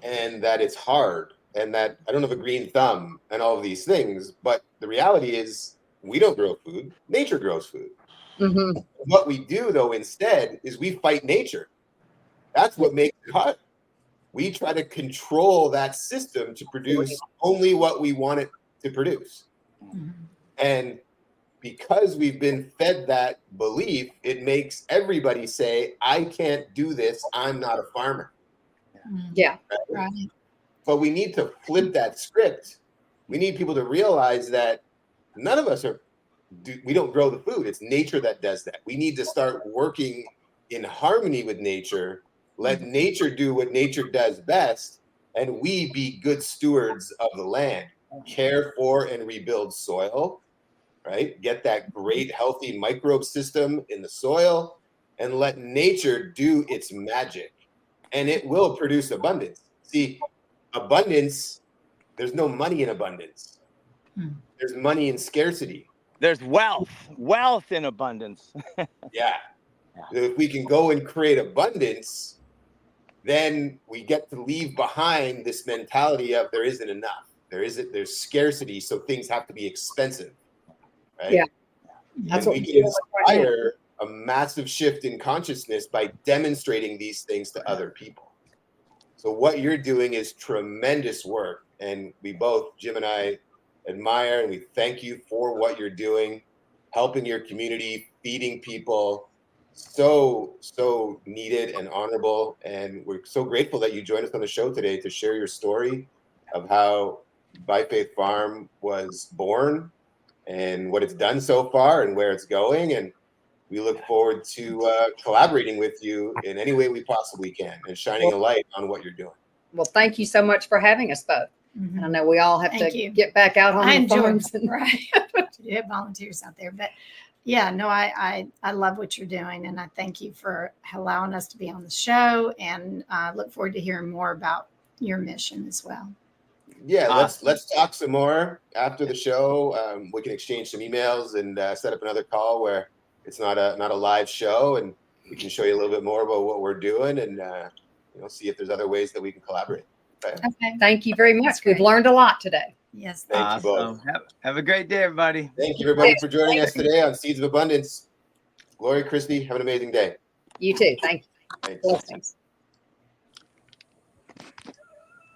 and that it's hard, and that I don't have a green thumb and all of these things. But the reality is we don't grow food. Nature grows food. Mm-hmm. What we do, though, instead, is we fight nature. That's what makes it hard. We try to control that system to produce only what we want it to produce. Mm-hmm. And because we've been fed that belief, it makes everybody say, I can't do this. I'm not a farmer. Yeah. Right. But we need to flip that script. We need people to realize that none of us we don't grow the food. It's nature that does that. We need to start working in harmony with nature. Let nature do what nature does best, and we be good stewards of the land. Care for and rebuild soil, right? Get that great healthy microbe system in the soil, and let nature do its magic, and it will produce abundance. See, abundance, there's no money in abundance. There's money in scarcity. There's wealth in abundance. Yeah. If we can go and create abundance, then we get to leave behind this mentality of there isn't enough. There's scarcity, so things have to be expensive. Right? Yeah. That's what we can inspire a massive shift in consciousness by demonstrating these things to other people. So what you're doing is tremendous work, and we both, Jim and I, admire and we thank you for what you're doing, helping your community, feeding people. So needed and honorable, and we're so grateful that you joined us on the show today to share your story of how By Faith Farm was born and what it's done so far and where it's going. And we look forward to collaborating with you in any way we possibly can and shining a light on what you're doing. Well, thank you so much for having us both. And I know we all have Thank to you. get back out on I the enjoy farms. it. Right. You have volunteers out there, but yeah, no, I love what you're doing, and I thank you for allowing us to be on the show, and look forward to hearing more about your mission as well. Yeah, Awesome. let's talk some more after the show. We can exchange some emails and set up another call where it's not a live show, and we can show you a little bit more about what we're doing, and see if there's other ways that we can collaborate. Okay. Okay. Thank you very That's much. We've great. learned a lot today. Yes. Thank you both. Awesome. Have a great day, everybody. Thank you, everybody, for joining us today on Seeds of Abundance. Lori, Christy, have an amazing day. You too. Thank you. Thanks. Blessings.